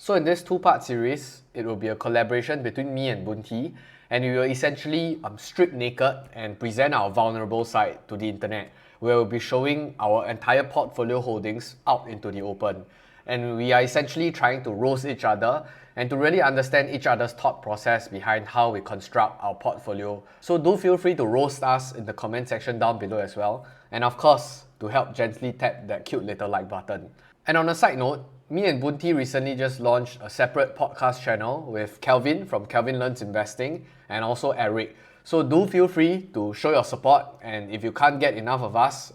So in this two-part series, it will be a collaboration between me and Bunti, and we will essentially strip naked and present our vulnerable side to the internet, where we'll be showing our entire portfolio holdings out into the open. And we are essentially trying to roast each other and to really understand each other's thought process behind how we construct our portfolio. So do feel free to roast us in the comment section down below as well. And of course, to help gently tap that cute little like button. And on a side note, me and Bunti recently just launched a separate podcast channel with Kelvin from Kelvin Learns Investing and also Eric. So do feel free to show your support, and if you can't get enough of us,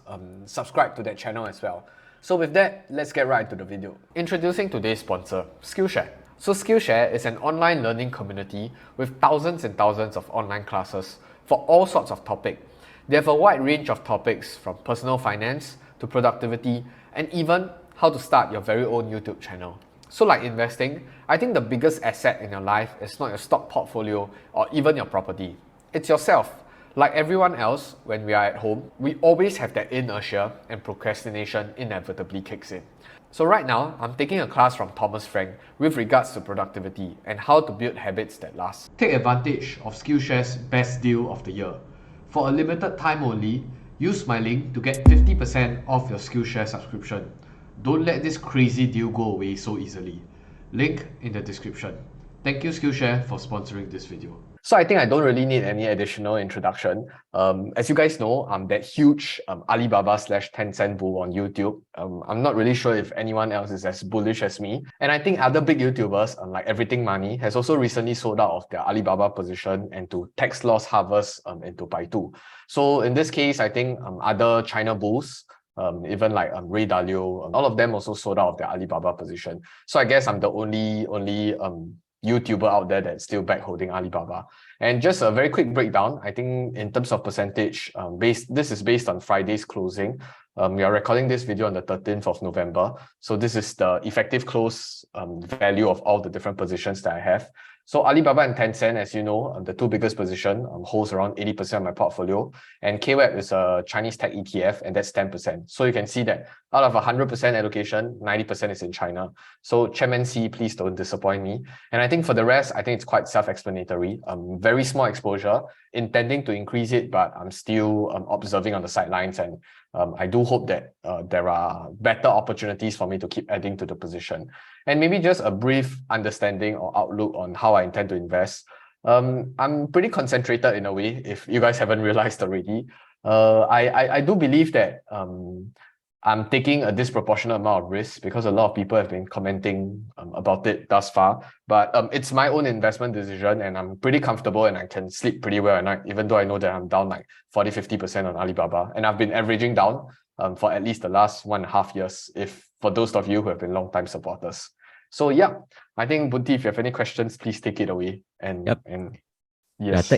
subscribe to that channel as well. So with that, let's get right into the video. Introducing today's sponsor, Skillshare. So Skillshare is an online learning community with thousands and thousands of online classes for all sorts of topics. They have a wide range of topics from personal finance to productivity and even how to start your very own YouTube channel. So like investing, I think the biggest asset in your life is not your stock portfolio or even your property. It's yourself. Like everyone else, when we are at home, we always have that inertia and procrastination inevitably kicks in. So right now, I'm taking a class from Thomas Frank with regards to productivity and how to build habits that last. Take advantage of Skillshare's best deal of the year. For a limited time only, use my link to get 50% off your Skillshare subscription. Don't let this crazy deal go away so easily. Link in the description. Thank you Skillshare for sponsoring this video. So I think I don't really need any additional introduction. As you guys know, I'm that huge Alibaba/Tencent bull on YouTube. I'm not really sure if anyone else is as bullish as me. And I think other big YouTubers, like Everything Money, has also recently sold out of their Alibaba position and to tax loss harvest into Baidu. So in this case, I think other China bulls, even like Ray Dalio, all of them also sold out of their Alibaba position. So I guess I'm the only YouTuber out there that's still back holding Alibaba. And just a very quick breakdown, I think in terms of percentage, this is based on Friday's closing. We are recording this video on the 13th of November. So this is the effective close value of all the different positions that I have. So Alibaba and Tencent, as you know, the two biggest position holds around 80% of my portfolio. And KWEB is a Chinese tech ETF, and that's 10%. So you can see that out of 100% allocation, 90% is in China. So Chairman C, please don't disappoint me. And I think for the rest, I think it's quite self-explanatory. Very small exposure, intending to increase it, but I'm still observing on the sidelines. And I do hope that there are better opportunities for me to keep adding to the position. And maybe just a brief understanding or outlook on how I intend to invest. I'm pretty concentrated in a way, if you guys haven't realized already. I do believe that I'm taking a disproportionate amount of risk because a lot of people have been commenting about it thus far. But it's my own investment decision, and I'm pretty comfortable and I can sleep pretty well at night, even though I know that I'm down like 40-50% on Alibaba. And I've been averaging down for at least the last 1.5 years, if for those of you who have been long-time supporters. So yeah, I think Bunti, if you have any questions, please take it away. And yes.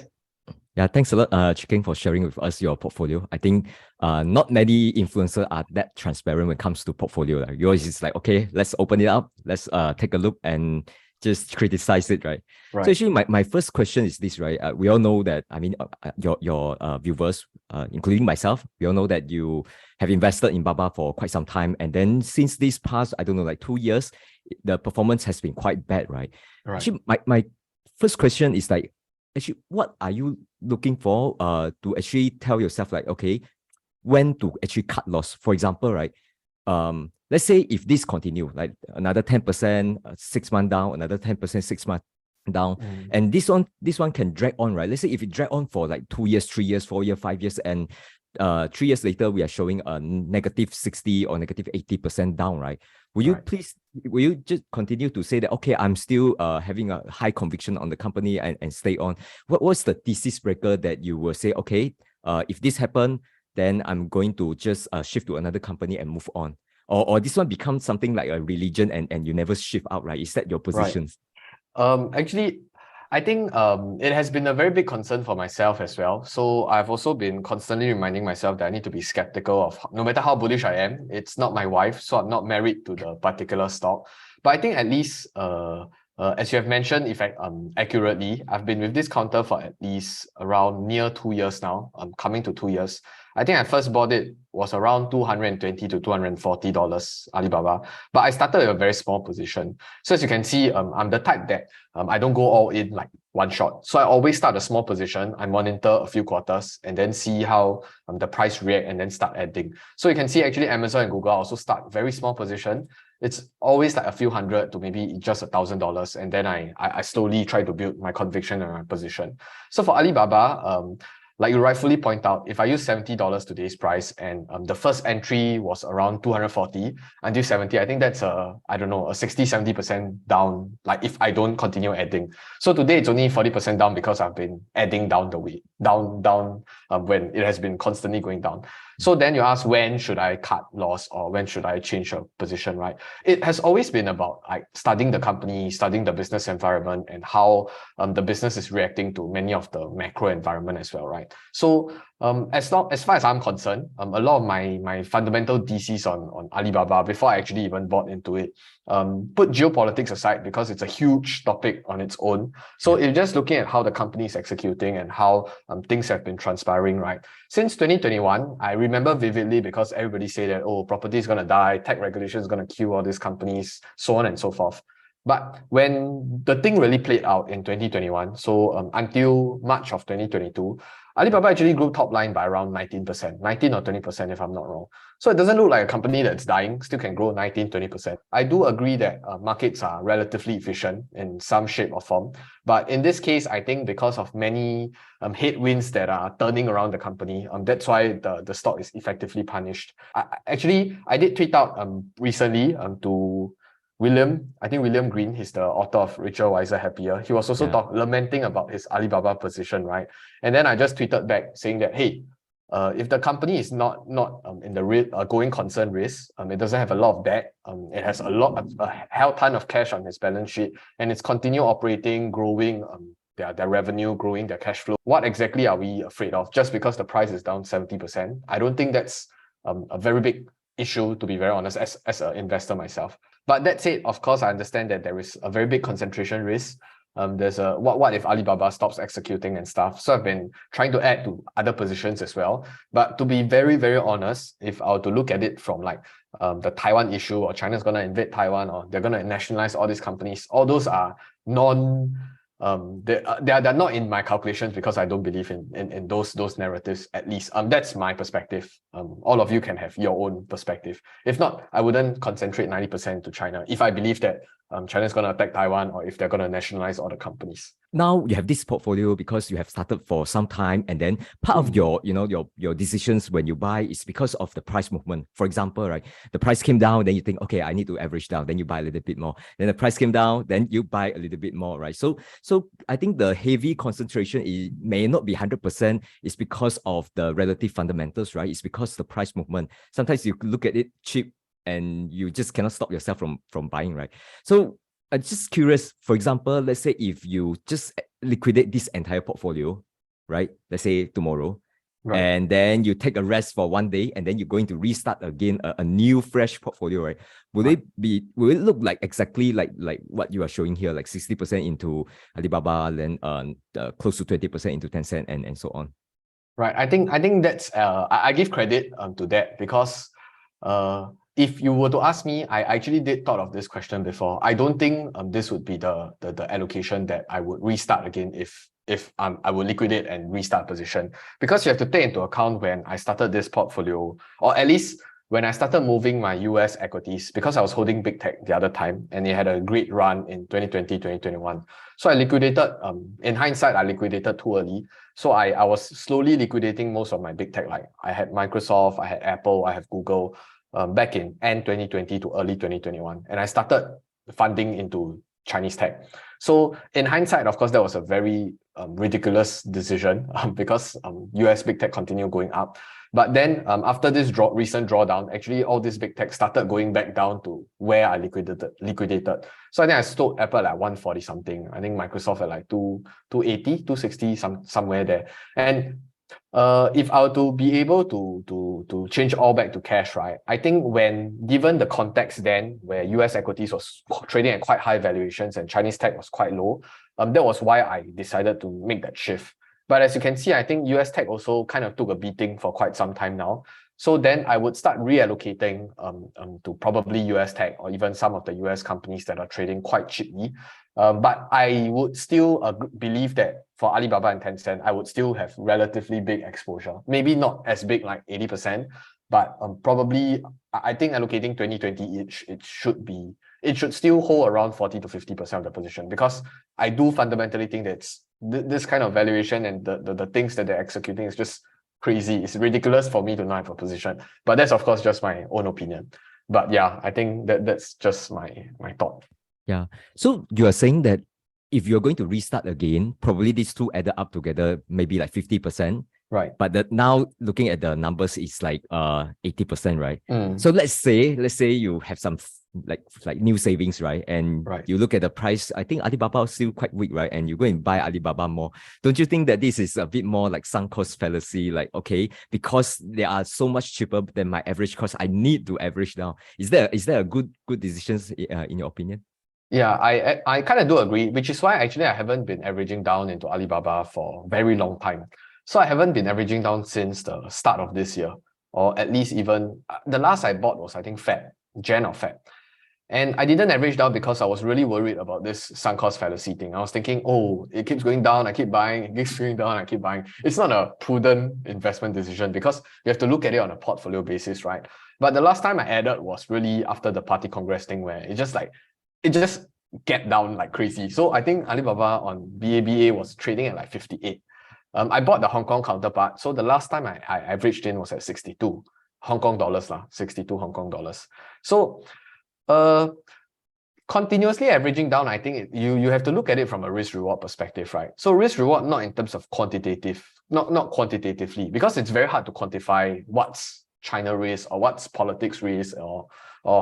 Yeah, thanks a lot, Chicken, for sharing with us your portfolio. I think not many influencers are that transparent when it comes to portfolio. Like, yours is like, okay, let's open it up, let's take a look and just criticize it, right? So actually, my first question is this, right? We all know that, I mean, your viewers, including myself, we all know that you have invested in Baba for quite some time. And then since this past, I don't know, like 2 years, the performance has been quite bad, right? Actually, my first question is like, actually, what are you looking for to actually tell yourself like, okay, when to actually cut loss? For example, right, let's say if this continue, like another 10%, 6 months down, another 10%, 6 months down, and this one can drag on, right? Let's say if it drag on for like 2 years, 3 years, 4 years, 5 years, and 3 years later we are showing a negative 60 or negative 80% down, right? Will you just continue to say that, okay, I'm still having a high conviction on the company and stay on? What's the thesis breaker that you will say, okay, if this happen, then I'm going to just shift to another company and move on? Or this one becomes something like a religion and you never shift out, right? Is that your positions? Actually, I think it has been a very big concern for myself as well. So I've also been constantly reminding myself that I need to be skeptical of, no matter how bullish I am, it's not my wife, so I'm not married to the particular stock. But I think at least as you have mentioned accurately, I've been with this counter for at least around near 2 years now. I'm coming to 2 years. I think I first bought it was around $220 to $240 Alibaba, but I started with a very small position. So as you can see, I'm the type that I don't go all in like one shot. So I always start a small position. I monitor a few quarters and then see how the price react and then start adding. So you can see actually Amazon and Google also start very small position. It's always like a few hundred to maybe just $1,000, and then I slowly try to build my conviction and my position. So for Alibaba, like you rightfully point out, if I use $70 today's price and the first entry was around 240 until 70, I think that's I don't know, a 60-70% down, like if I don't continue adding. So today it's only 40% down because I've been adding down the way, down when it has been constantly going down. So then you ask, when should I cut loss or when should I change a position, right? It has always been about like studying the company, studying the business environment and how the business is reacting to many of the macro environment as well, right? So as far as I'm concerned, a lot of my fundamental DCs on Alibaba before I actually even bought into it, put geopolitics aside because it's a huge topic on its own. So it's just looking at how the company is executing and how things have been transpiring, right? Since 2021, I remember vividly because everybody say that, oh, property is going to die, tech regulation is going to kill all these companies, so on and so forth. But when the thing really played out in 2021, so until March of 2022, Alibaba actually grew top line by around 19%, 19 or 20% if I'm not wrong. So it doesn't look like a company that's dying, still can grow 19, 20%. I do agree that markets are relatively efficient in some shape or form. But in this case, I think because of many headwinds that are turning around the company, that's why the stock is effectively punished. I did tweet out recently to William, I think William Green, he's the author of Richer, Wiser, Happier. He was also lamenting about his Alibaba position, right? And then I just tweeted back saying that, hey, if the company is not in the going concern risk, it doesn't have a lot of debt, it has a hell ton of cash on its balance sheet, and it's continue operating, growing their revenue, growing their cash flow. What exactly are we afraid of? Just because the price is down 70%? I don't think that's a very big issue, to be very honest, as an investor myself. But that said, of course, I understand that there is a very big concentration risk. There's a what if Alibaba stops executing and stuff. So I've been trying to add to other positions as well. But to be very, very honest, if I were to look at it from like the Taiwan issue, or China's gonna invade Taiwan, or they're gonna nationalize all these companies, all those are they're not in my calculations because I don't believe in those narratives, at least. That's my perspective. All of you can have your own perspective. If not, I wouldn't concentrate 90% to China if I believe that China's going to attack Taiwan or if they're going to nationalize all the companies. Now you have this portfolio because you have started for some time, and then part of your decisions when you buy is because of the price movement. For example, right, the price came down, then you think, okay, I need to average down, then you buy a little bit more. Then the price came down, then you buy a little bit more, right? So I think the heavy concentration may not be 100%. It's because of the relative fundamentals, right? It's because the price movement. Sometimes you look at it cheap and you just cannot stop yourself from buying, right? So I'm just curious, for example, let's say if you just liquidate this entire portfolio, right? Let's say tomorrow, right, and then you take a rest for one day, and then you're going to restart again a new fresh portfolio, right? Will it look like exactly like what you are showing here, like 60% into Alibaba, then close to 20% into Tencent, and so on? Right. I think that's I give credit to that because if you were to ask me, I actually did thought of this question before. I don't think this would be the allocation that I would restart again if I would liquidate and restart position, because you have to take into account when I started this portfolio, or at least when I started moving my US equities, because I was holding big tech the other time and it had a great run in 2020, 2021. So I liquidated, in hindsight, I liquidated too early. So I was slowly liquidating most of my big tech. Like I had Microsoft, I had Apple, I have Google, back in end 2020 to early 2021. And I started funding into Chinese tech. So in hindsight, of course, that was a very ridiculous decision because US big tech continued going up. But then after this recent drawdown, actually all this big tech started going back down to where I liquidated. So I think I sold Apple at like 140 something. I think Microsoft at like 280, 260, somewhere there. And If I were to be able to change all back to cash, right? I think when given the context then where US equities was trading at quite high valuations and Chinese tech was quite low, that was why I decided to make that shift. But as you can see, I think US tech also kind of took a beating for quite some time now. So then I would start reallocating to probably US tech or even some of the US companies that are trading quite cheaply. But I would still believe that for Alibaba and Tencent, I would still have relatively big exposure. Maybe not as big like 80%, but probably I think allocating 20-20 each, it should still hold around 40 to 50% of the position, because I do fundamentally think that this kind of valuation and the things that they're executing is just crazy. It's ridiculous for me to not have a position. But that's of course just my own opinion. But yeah, I think that's just my thought. Yeah. So you are saying that if you're going to restart again, probably these two added up together, maybe like 50%. Right. But now looking at the numbers, it's like 80%, right? Mm. So let's say you have some like new savings, right? And Right. you look at the price, I think Alibaba is still quite weak, right? And you go and buy Alibaba more. Don't you think that this is a bit more like sunk cost fallacy? Like, okay, because they are so much cheaper than my average cost, I need to average down. Is there a good decisions in your opinion? Yeah, I kind of do agree, which is why actually I haven't been averaging down into Alibaba for a very long time. So I haven't been averaging down since the start of this year, or at least even the last I bought was I think Jan or Feb. And I didn't average down because I was really worried about this sunk cost fallacy thing. I was thinking, oh, it keeps going down, I keep buying, it keeps going down, I keep buying. It's not a prudent investment decision because you have to look at it on a portfolio basis, right? But the last time I added was really after the Party Congress thing, where it just get down like crazy. So I think Alibaba on BABA was trading at like 58. I bought the Hong Kong counterpart. So the last time I averaged in was at 62 Hong Kong dollars, 62 Hong Kong dollars. So continuously averaging down, I think you have to look at it from a risk reward perspective, right? So risk reward not in terms of not quantitatively, because it's very hard to quantify what's China risk or what's politics risk or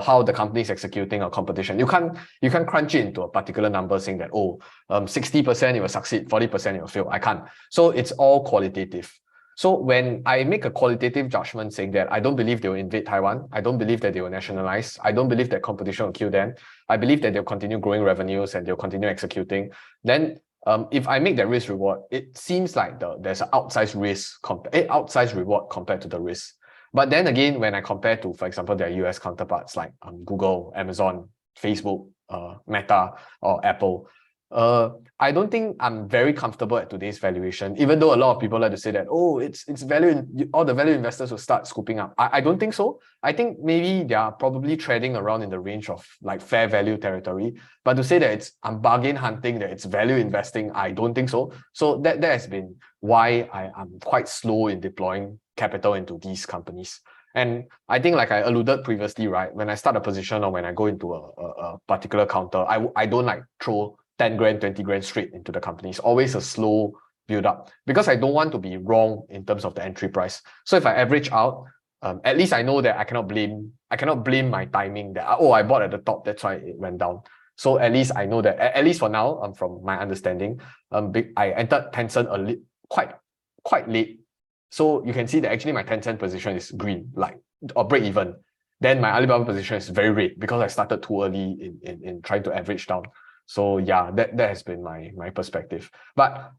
how the company is executing or competition. You can't crunch it into a particular number saying that 60% it will succeed, 40% it will fail. I can't. So it's all qualitative. So when I make a qualitative judgment saying that I don't believe they will invade Taiwan, I don't believe that they will nationalize, I don't believe that competition will kill them, I believe that they'll continue growing revenues and they'll continue executing, then if I make that risk reward, it seems like there's an outsized outsized reward compared to the risk. But then again, when I compare to, for example, their US counterparts like Google, Amazon, Facebook, Meta, or Apple, I don't think I'm very comfortable at today's valuation, even though a lot of people like to say that, oh, it's value, all the value investors will start scooping up. I don't think so. I think maybe they are probably trading around in the range of like fair value territory. But to say that I'm bargain hunting, that it's value investing, I don't think so. So that has been why I'm quite slow in deploying capital into these companies. And I think, like I alluded previously, right, when I start a position or when I go into a particular counter, I don't like throw 10 grand, 20 grand straight into the company. It's always a slow build up because I don't want to be wrong in terms of the entry price. So if I average out, at least I know that I cannot blame my timing that, I bought at the top, that's why it went down. So at least I know that, at least for now, from my understanding, I entered Tencent quite late. So you can see that actually my Tencent position is green, or break even. Then my Alibaba position is very red because I started too early in trying to average down. So yeah, that has been my perspective. But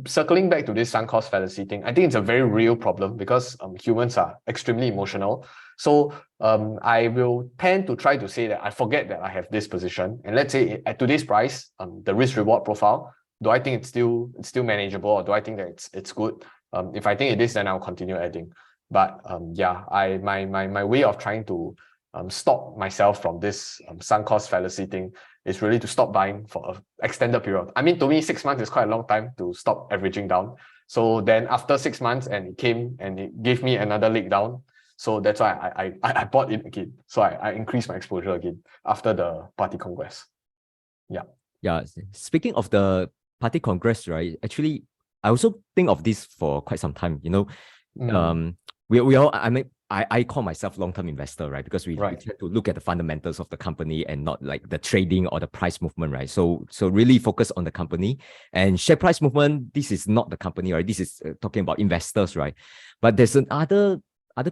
circling back to this sunk cost fallacy thing, I think it's a very real problem because humans are extremely emotional. So I will tend to try to say that I forget that I have this position, and let's say at today's price, the risk reward profile, do I think it's still manageable, or do I think that it's good? If I think it is, then I'll continue adding. But yeah, my way of trying to stop myself from this sunk cost fallacy thing is really to stop buying for an extended period. I mean, to me, 6 months is quite a long time to stop averaging down. So then after 6 months, and it came and it gave me another leg down. So that's why I bought it again. So I increased my exposure again after the Party Congress. Yeah. Yeah. Speaking of the Party Congress, right? Actually, I also think of this for quite some time. You know, we all, I mean, I call myself long-term investor, right? Because we Right. tend to look at the fundamentals of the company and not like the trading or the price movement, right? So really focus on the company. And share price movement, this is not the company, right? This is talking about investors, right? But there's other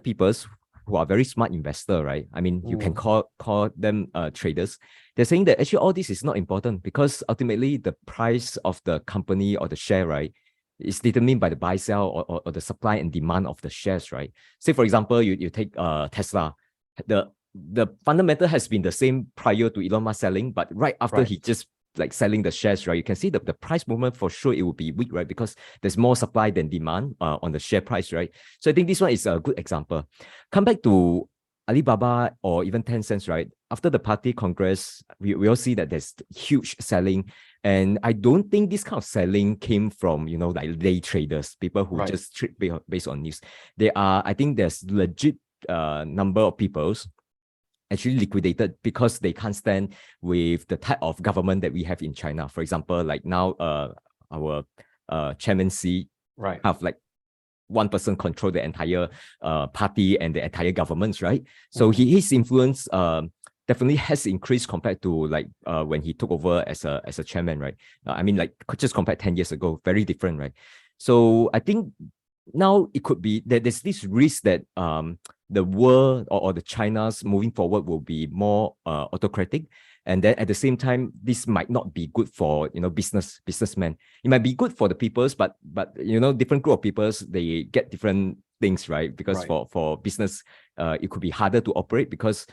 peoples who are very smart investor, right? I mean, you can call them traders. They're saying that actually all this is not important because ultimately the price of the company or the share, right, is determined by the buy sell or the supply and demand of the shares, right? Say for example, you take Tesla, the fundamental has been the same prior to Elon Musk selling, but right after he just like selling the shares, right? You can see the price movement for sure it will be weak, right? Because there's more supply than demand on the share price, right? So I think this one is a good example. Come back to Alibaba or even Tencent, right? After the party congress, we all see that there's huge selling. And I don't think this kind of selling came from, like day traders, people who just trade based on news. I think there's legit number of people actually liquidated because they can't stand with the type of government that we have in China. For example, like now our chairman Xi have like one person control the entire party and the entire governments, right? So his influence definitely has increased compared to like when he took over as a chairman, right? I mean, like just compared 10 years ago, very different, right? So I think now it could be that there's this risk that the world or the China's moving forward will be more autocratic. And then at the same time, this might not be good for businessmen. It might be good for the peoples, but different group of peoples, they get different things, right? Because for business, it could be harder to operate because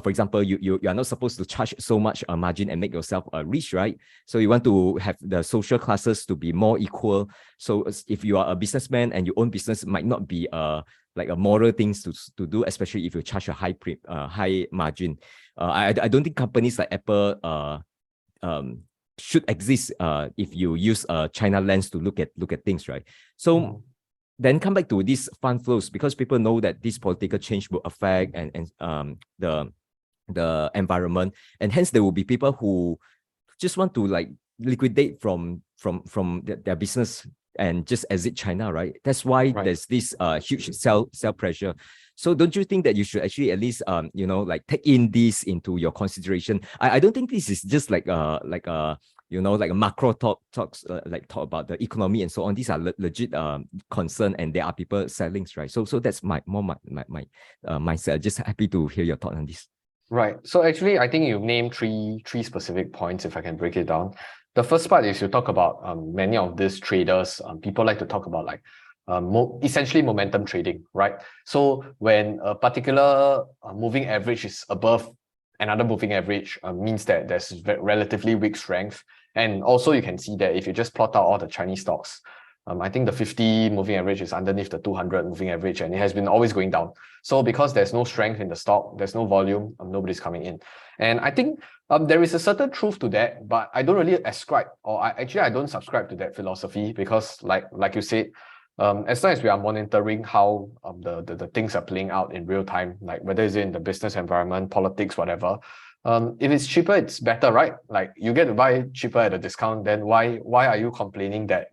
for example, you are not supposed to charge so much margin and make yourself rich, right? So you want to have the social classes to be more equal. So if you are a businessman and you own business, it might not be like a moral things to do, especially if you charge a high margin. I don't think companies like Apple should exist if you use a China lens to look at things, right? So then come back to these fund flows because people know that this political change will affect and the environment, and hence there will be people who just want to like liquidate from their business and just exit China, right? That's why there's this huge sell pressure. So don't you think that you should actually at least like take in this into your consideration? I don't think this is just like a macro talks like talk about the economy and so on. These are legit concern, and there are people selling, right? So that's my mindset. Just happy to hear your thought on this. Right. So actually, I think you named three specific points, if I can break it down. The first part is you talk about many of these traders, people like to talk about like essentially momentum trading, right? So when a particular moving average is above another moving average, means that there's relatively weak strength. And also you can see that if you just plot out all the Chinese stocks, I think the 50 moving average is underneath the 200 moving average, and it has been always going down. So because there's no strength in the stock, there's no volume, nobody's coming in. And I think there is a certain truth to that, but I don't really ascribe, or I don't subscribe to that philosophy because like you said, as long as we are monitoring how the things are playing out in real time, like whether it's in the business environment, politics, whatever, if it's cheaper, it's better, right? Like you get to buy cheaper at a discount, then why are you complaining that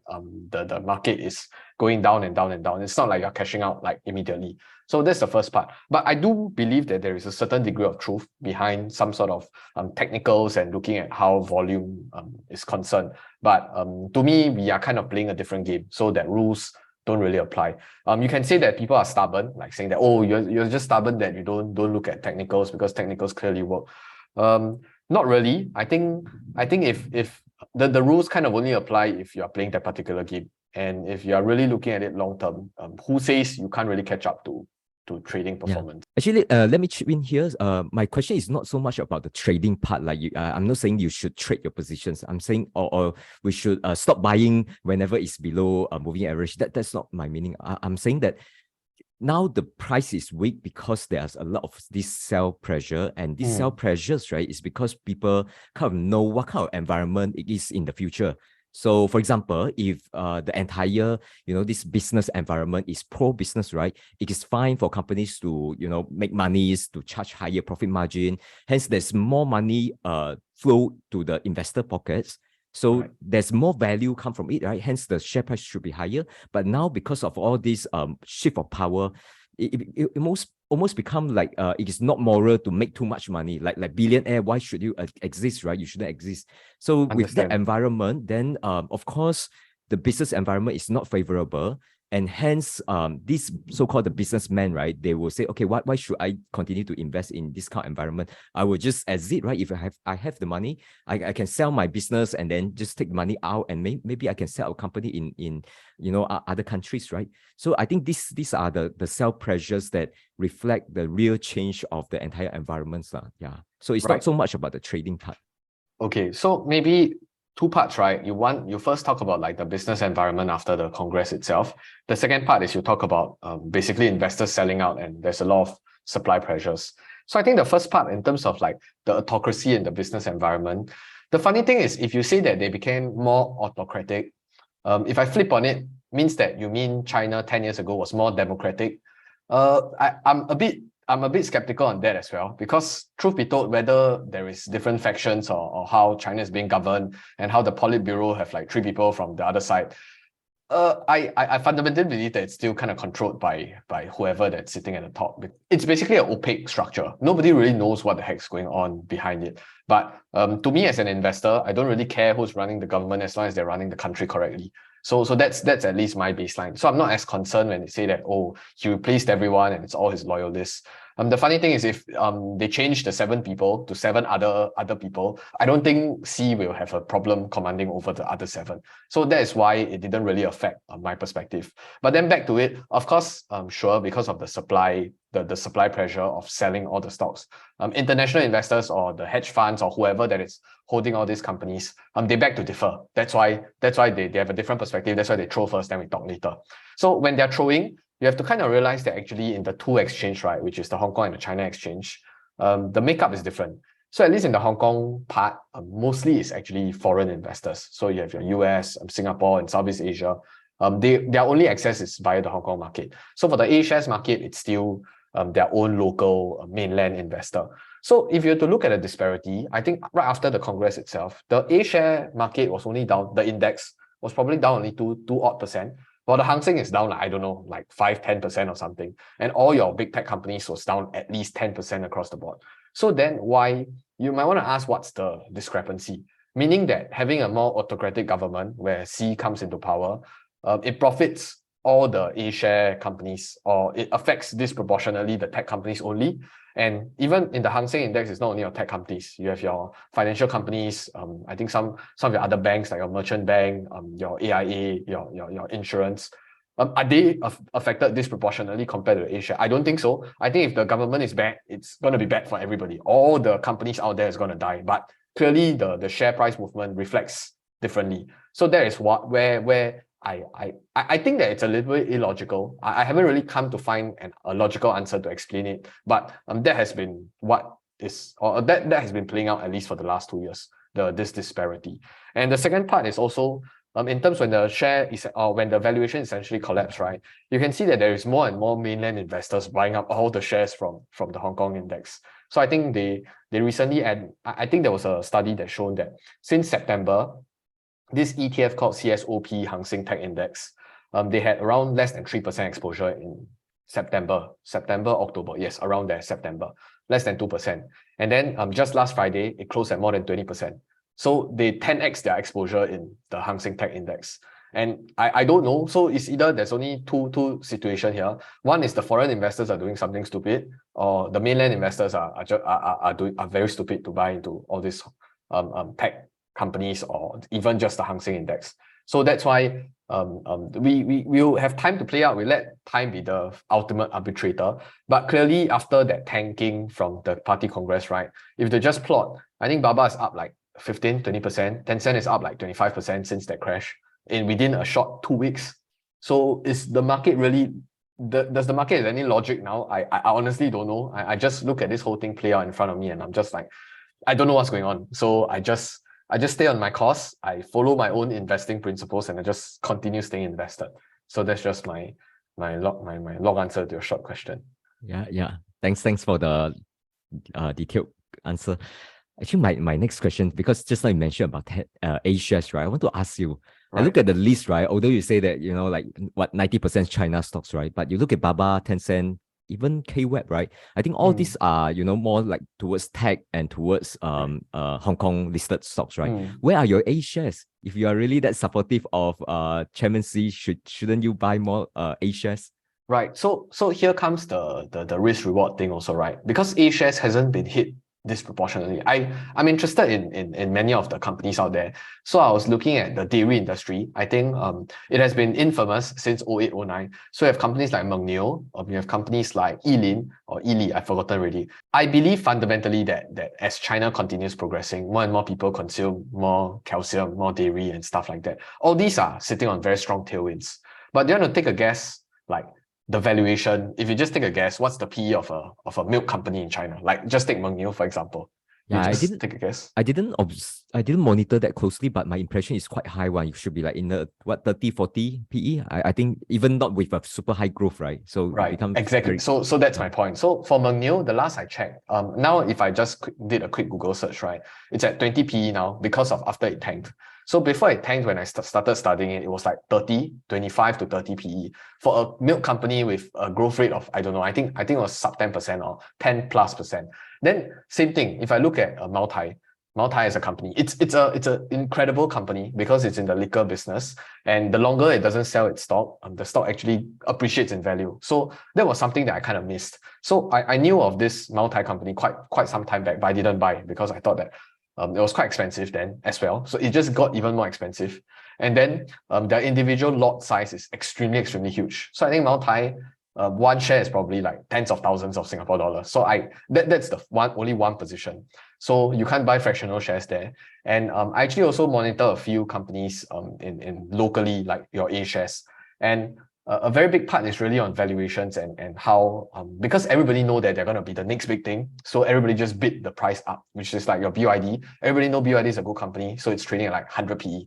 the market is going down and down and down? It's not like you're cashing out like immediately. So that's the first part. But I do believe that there is a certain degree of truth behind some sort of technicals and looking at how volume is concerned. But to me, we are kind of playing a different game, so that rules don't really apply. You can say that people are stubborn, like saying that, oh, you're just stubborn that you don't look at technicals because technicals clearly work. Not really. I think if the rules kind of only apply if you are playing that particular game, and if you are really looking at it long term, who says you can't really catch up to trading performance? Yeah. Actually, let me chip in here. My question is not so much about the trading part. Like I'm not saying you should trade your positions. I'm saying or we should stop buying whenever it's below moving average. That's not my meaning. I'm saying that now the price is weak because there's a lot of this sell pressure, and this sell pressures, right, is because people kind of know what kind of environment it is in the future. So for example, if the entire, this business environment is pro-business, right, it is fine for companies to, make monies, to charge higher profit margin. Hence, there's more money flow to the investor pockets. So there's more value come from it, right? Hence, the share price should be higher. But now, because of all this shift of power, it almost become like it is not moral to make too much money. Like billionaire, why should you exist, right? You shouldn't exist. So with that Understand. environment, then of course the business environment is not favorable. And hence, this so-called the businessmen, right? They will say, okay, why should I continue to invest in this kind of environment? I will just exit, right? If I have the money, I can sell my business and then just take money out, and maybe I can sell a company in other countries, right? So I think these are the self pressures that reflect the real change of the entire environments. Yeah. So it's Right. not so much about the trading part. Okay, so maybe two parts, right? You first talk about like the business environment after the Congress itself. The second part is you talk about basically investors selling out, and there's a lot of supply pressures. So I think the first part, in terms of like the autocracy in the business environment, the funny thing is, if you say that they became more autocratic, if I flip on it, means that you mean China 10 years ago was more democratic. I'm a bit skeptical on that as well, because truth be told, whether there is different factions or how China is being governed and how the Politburo have like 3 people from the other side, I fundamentally believe that it's still kind of controlled by whoever that's sitting at the top. It's basically an opaque structure. Nobody really knows what the heck's going on behind it. But to me as an investor, I don't really care who's running the government as long as they're running the country correctly. So that's at least my baseline. So I'm not as concerned when they say that, oh, he replaced everyone and it's all his loyalists. The funny thing is, if they change the 7 people to 7 other people, I don't think Xi will have a problem commanding over the other 7. So that is why it didn't really affect my perspective. But then back to it, of course, sure, because of the supply, the supply pressure of selling all the stocks, international investors or the hedge funds or whoever that is holding all these companies, they beg to differ. That's why they have a different perspective. That's why they throw first, then we talk later. So when they're throwing, you have to kind of realize that actually in the 2 exchange, right, which is the Hong Kong and the China exchange, the makeup is different. So at least in the Hong Kong part, mostly it's actually foreign investors. So you have your US, Singapore, and Southeast Asia. Their only access is via the Hong Kong market. So for the A shares market, it's still their own local mainland investor. So if you were to look at the disparity, I think right after the Congress itself, the A share market was only down, the index was probably down only 2 odd percent. Well, the Hang Seng is down, like, I don't know, like 5-10% or something. And all your big tech companies was down at least 10% across the board. So then why, you might want to ask, what's the discrepancy? Meaning that having a more autocratic government where Xi comes into power, it profits all the A-share companies, or it affects disproportionately the tech companies only. And even in the Hang Seng Index, it's not only your tech companies. You have your financial companies. I think some of your other banks, like your merchant bank, your AIA, your insurance. Are they affected disproportionately compared to Asia? I don't think so. I think if the government is bad, it's going to be bad for everybody. All the companies out there is going to die. But clearly, the share price movement reflects differently. So that is where I think that it's a little bit illogical. I haven't really come to find a logical answer to explain it, but that has been that has been playing out at least for the last 2 years, this disparity. And the second part is also in terms when the share is, or when the valuation essentially collapsed, right? You can see that there is more and more mainland investors buying up all the shares from the Hong Kong index. So I think they recently, and I think there was a study that shown that since September, this ETF called CSOP Hang Seng Tech Index, they had around less than 3% exposure in September, October, yes, around there, September, less than 2%. And then just last Friday, it closed at more than 20%. So they 10x their exposure in the Hang Seng Tech Index. And I don't know, so it's either there's only two situations here. One is the foreign investors are doing something stupid, or the mainland investors are very stupid to buy into all these tech companies, or even just the Hang Seng Index. So that's why we will have time to play out. We let time be the ultimate arbitrator. But clearly, after that tanking from the party congress, right? If they just plot, I think Baba is up like 15-20%. Tencent is up like 25% since that crash within a short 2 weeks. So is the market really? Does the market have any logic now? I honestly don't know. I just look at this whole thing play out in front of me, and I'm just like, I don't know what's going on. So I just stay on my course. I follow my own investing principles, and I just continue staying invested. So that's just my long answer to your short question. Yeah. Thanks for the detailed answer. Actually, my next question, because just now you mentioned about A-shares, right? I want to ask you. Right. I look at the list, right? Although you say that, like what 90% China stocks, right? But you look at Baba, Tencent, even K-Web, right? I think all these are, more like towards tech and towards Hong Kong listed stocks, right? Where are your A shares? If you are really that supportive of Chairman Xi, shouldn't you buy more A shares? Right. So here comes the risk reward thing also, right? Because A shares hasn't been hit disproportionately. I'm interested in many of the companies out there. So I was looking at the dairy industry. I think it has been infamous since 08, 09. So you have companies like Mengniu, you have companies like Yilin or Yili, I've forgotten already. I believe fundamentally that as China continues progressing, more and more people consume more calcium, more dairy and stuff like that. All these are sitting on very strong tailwinds. But do you want to take a guess, like the valuation, if you just take a guess, what's the PE of a milk company in China? Like just take Mengniu, for example. You just take a guess. I didn't monitor that closely, but my impression is quite high one. You should be like in the 30, 40 PE. I think even not with a super high growth, right? So right, it becomes exactly. So that's my point. So for Mengniu, the last I checked, now if I just did a quick Google search, right, it's at 20 PE now because of after it tanked. So before it tanked, when I started studying it, it was like 30, 25 to 30 PE. For a milk company with a growth rate of, I don't know, I think it was sub 10% or 10 plus percent. Then same thing, if I look at Moutai as a company, it's an incredible company because it's in the liquor business. And the longer it doesn't sell its stock, the stock actually appreciates in value. So that was something that I kind of missed. So I knew of this Moutai company quite some time back, but I didn't buy because I thought that it was quite expensive then as well. So it just got even more expensive. And then their individual lot size is extremely, extremely huge. So I think Moutai, one share is probably like tens of thousands of Singapore dollars. So that's the only one position. So you can't buy fractional shares there. And I actually also monitor a few companies in locally, like your A shares. And a very big part is really on valuations and how, because everybody know that they're going to be the next big thing. So everybody just bid the price up, which is like your BYD. Everybody know BYD is a good company. So it's trading at like 100 PE.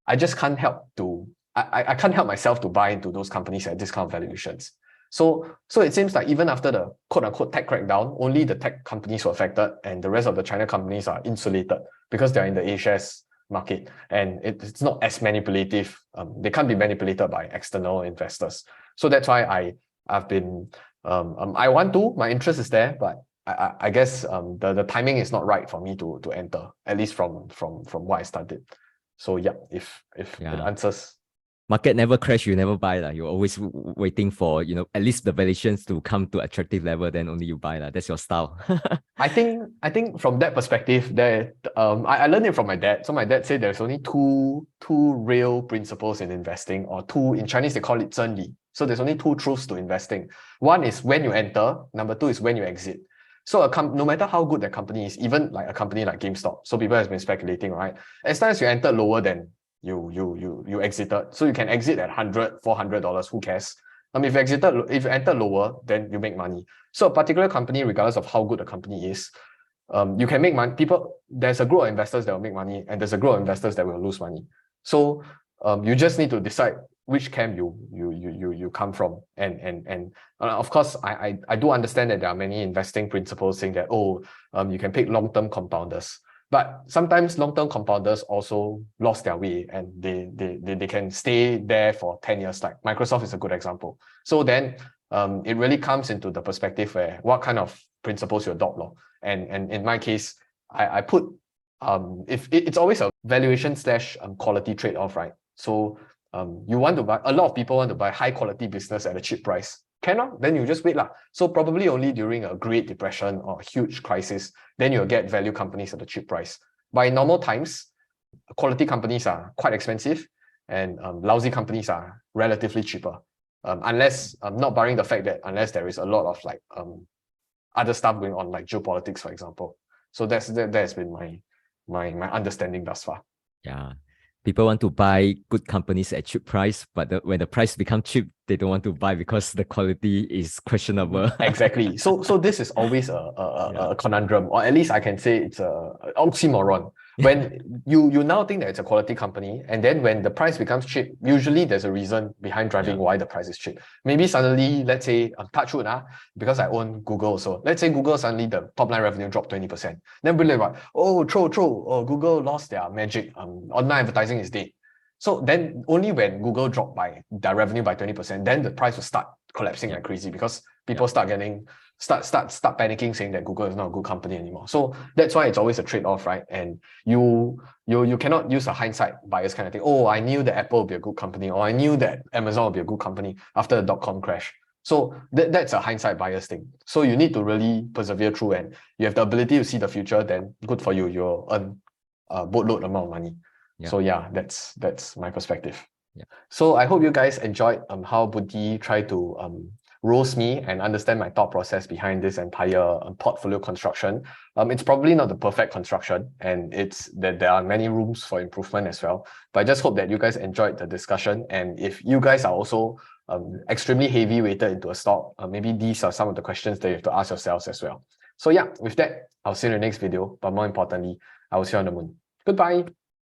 I just can't help to, I can't help myself to buy into those companies at discount valuations. So it seems like even after the quote-unquote tech crackdown, only the tech companies were affected and the rest of the China companies are insulated because they're in the A-shares market and it's not as manipulative. They can't be manipulated by external investors. So that's why I've been, I want to, my interest is there, but I guess the timing is not right for me to enter, at least from what I studied. So yeah, if it answers. Market never crash, you never buy. You're always waiting for, at least the valuations to come to attractive level, then only you buy. That's your style. I think from that perspective, I learned it from my dad. So my dad said there's only two real principles in investing, or two, in Chinese they call it 真理. So there's only two truths to investing. One is when you enter, number two is when you exit. So no matter how good that company is, even like a company like GameStop, so people has been speculating, right? As long as you enter lower than you exited, so you can exit at $100, $400, who cares? If you enter lower, then you make money. So a particular company, regardless of how good the company is, you can make money. There's a group of investors that will make money, and there's a group of investors that will lose money. So you just need to decide which camp you come from. And of course, I do understand that there are many investing principles saying that, you can pick long-term compounders. But sometimes long-term compounders also lost their way and they can stay there for 10 years. Like Microsoft is a good example. So then it really comes into the perspective where what kind of principles you adopt. And in my case, I put, if it's always a valuation / quality trade-off, right? So you want to buy, a lot of people want to buy high quality business at a cheap price. Cannot, then you just wait lah. So probably only during a Great Depression or a huge crisis, then you'll get value companies at a cheap price. But in normal times, quality companies are quite expensive and lousy companies are relatively cheaper. Unless, not barring the fact that unless there is a lot of like other stuff going on, like geopolitics, for example. So that's been my understanding thus far. Yeah. People want to buy good companies at cheap price, but when the price becomes cheap, they don't want to buy because the quality is questionable. Exactly. So this is always a conundrum, or at least I can say it's a oxymoron. When you now think that it's a quality company, and then when the price becomes cheap, usually there's a reason behind driving why the price is cheap. Maybe suddenly, let's say, touch wood, because I own Google, so let's say Google suddenly the top line revenue dropped 20%. Then we're like, Google lost their magic. Online advertising is dead. So then only when Google dropped by their revenue by 20%, then the price will start collapsing like crazy because people start panicking, saying that Google is not a good company anymore. So that's why it's always a trade-off, right? And you cannot use a hindsight bias kind of thing. Oh, I knew that Apple would be a good company, or I knew that Amazon would be a good company after the dot-com crash. So that's a hindsight bias thing. So you need to really persevere through, and you have the ability to see the future, then good for you. You'll earn a boatload amount of money. So yeah, that's my perspective. So I hope you guys enjoyed how Bunti tried to roast me and understand my thought process behind this entire portfolio construction. It's probably not the perfect construction, and it's that there are many rooms for improvement as well. But I just hope that you guys enjoyed the discussion, and if you guys are also extremely heavy weighted into a stock, maybe these are some of the questions that you have to ask yourselves as well. So yeah, with that, I'll see you in the next video. But more importantly, I will see you on the moon. Goodbye.